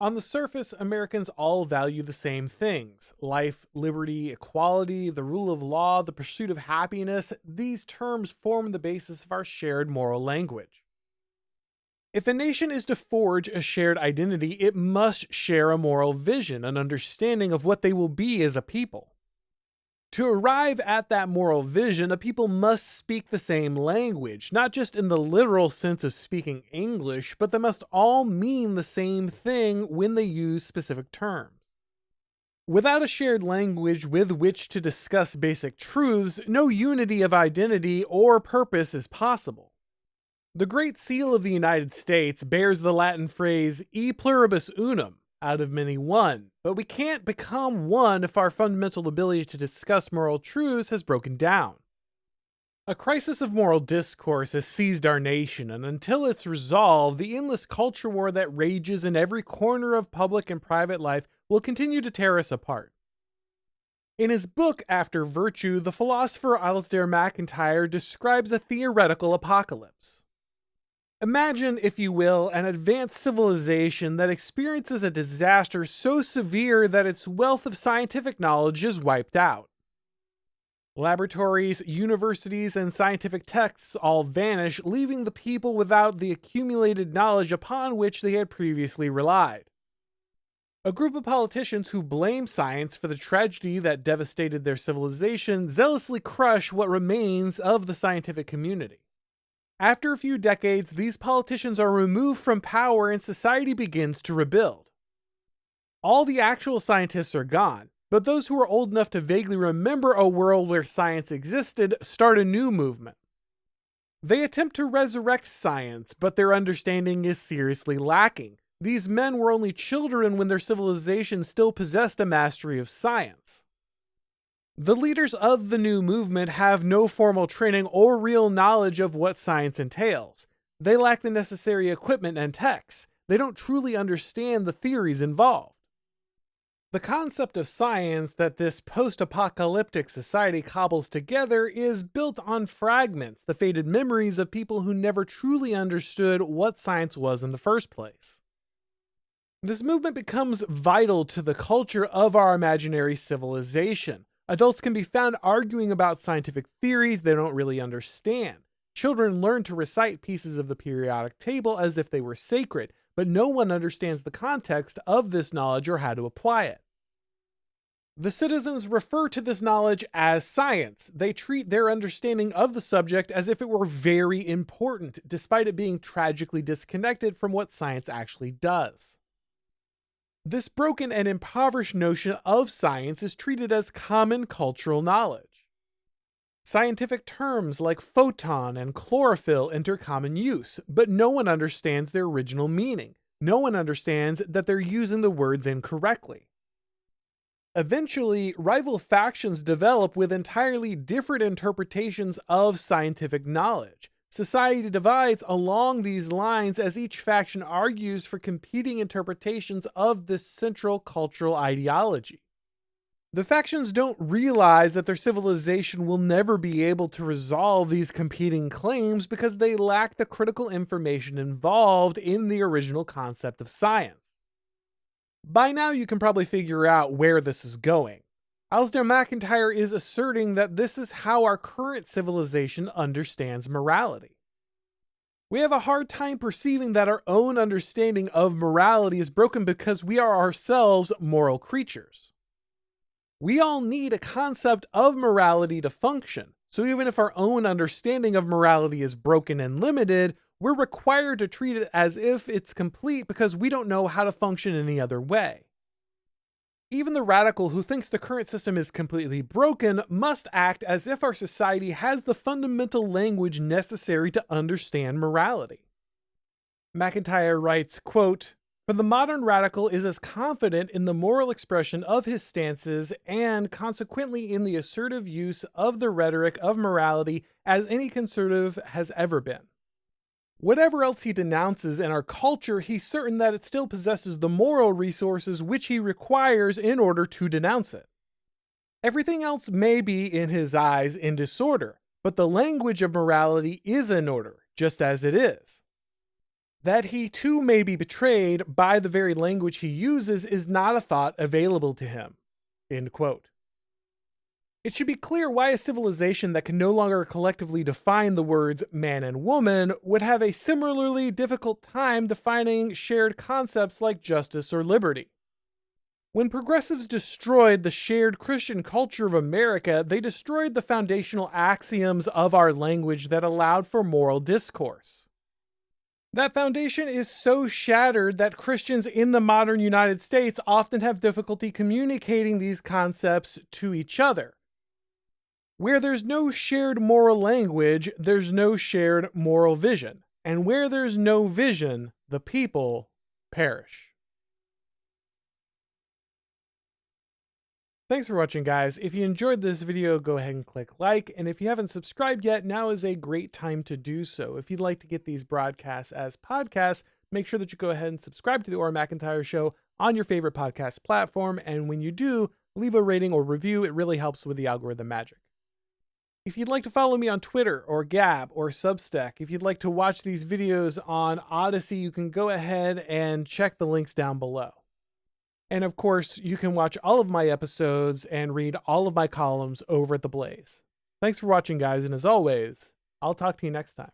On the surface, Americans all value the same things: life, liberty, equality, the rule of law, the pursuit of happiness. These terms form the basis of our shared moral language. If a nation is to forge a shared identity, it must share a moral vision, an understanding of what they will be as a people. To arrive at that moral vision, a people must speak the same language, not just in the literal sense of speaking English, but they must all mean the same thing when they use specific terms. Without a shared language with which to discuss basic truths, no unity of identity or purpose is possible. The Great Seal of the United States bears the Latin phrase e pluribus unum, out of many one, but we can't become one if our fundamental ability to discuss moral truths has broken down. A crisis of moral discourse has seized our nation, and until it's resolved, the endless culture war that rages in every corner of public and private life will continue to tear us apart. In his book After Virtue, the philosopher Alasdair MacIntyre describes a theoretical apocalypse. Imagine, if you will, an advanced civilization that experiences a disaster so severe that its wealth of scientific knowledge is wiped out. Laboratories, universities, and scientific texts all vanish, leaving the people without the accumulated knowledge upon which they had previously relied. A group of politicians who blame science for the tragedy that devastated their civilization zealously crush what remains of the scientific community. After a few decades, these politicians are removed from power and society begins to rebuild. All the actual scientists are gone, but those who are old enough to vaguely remember a world where science existed start a new movement. They attempt to resurrect science, but their understanding is seriously lacking. These men were only children when their civilization still possessed a mastery of science. The leaders of the new movement have no formal training or real knowledge of what science entails. They lack the necessary equipment and texts. They don't truly understand the theories involved. The concept of science that this post-apocalyptic society cobbles together is built on fragments, the faded memories of people who never truly understood what science was in the first place. This movement becomes vital to the culture of our imaginary civilization. Adults can be found arguing about scientific theories they don't really understand. Children learn to recite pieces of the periodic table as if they were sacred, but no one understands the context of this knowledge or how to apply it. The citizens refer to this knowledge as science. They treat their understanding of the subject as if it were very important, despite it being tragically disconnected from what science actually does. This broken and impoverished notion of science is treated as common cultural knowledge. Scientific terms like photon and chlorophyll enter common use, but no one understands their original meaning. No one understands that they're using the words incorrectly. Eventually, rival factions develop with entirely different interpretations of scientific knowledge. Society divides along these lines as each faction argues for competing interpretations of this central cultural ideology. The factions don't realize that their civilization will never be able to resolve these competing claims because they lack the critical information involved in the original concept of science. By now you can probably figure out where this is going. Alasdair MacIntyre is asserting that this is how our current civilization understands morality. We have a hard time perceiving that our own understanding of morality is broken because we are ourselves moral creatures. We all need a concept of morality to function, so even if our own understanding of morality is broken and limited, we're required to treat it as if it's complete because we don't know how to function any other way. Even the radical who thinks the current system is completely broken must act as if our society has the fundamental language necessary to understand morality. MacIntyre writes, quote, "For the modern radical is as confident in the moral expression of his stances and consequently in the assertive use of the rhetoric of morality as any conservative has ever been. Whatever else he denounces in our culture, he's certain that it still possesses the moral resources which he requires in order to denounce it. Everything else may be, in his eyes, in disorder, but the language of morality is in order, just as it is. That he too may be betrayed by the very language he uses is not a thought available to him." End quote. It should be clear why a civilization that can no longer collectively define the words man and woman would have a similarly difficult time defining shared concepts like justice or liberty. When progressives destroyed the shared Christian culture of America, they destroyed the foundational axioms of our language that allowed for moral discourse. That foundation is so shattered that Christians in the modern United States often have difficulty communicating these concepts to each other. Where there's no shared moral language, there's no shared moral vision. And where there's no vision, the people perish. Thanks for watching, guys. If you enjoyed this video, go ahead and click like. And if you haven't subscribed yet, now is a great time to do so. If you'd like to get these broadcasts as podcasts, make sure that you go ahead and subscribe to the Auron MacIntyre Show on your favorite podcast platform. And when you do, leave a rating or review. It really helps with the algorithm magic. If you'd like to follow me on Twitter or Gab or Substack, if you'd like to watch these videos on Odyssey, you can go ahead and check the links down below. And of course, you can watch all of my episodes and read all of my columns over at The Blaze. Thanks for watching, guys, and as always, I'll talk to you next time.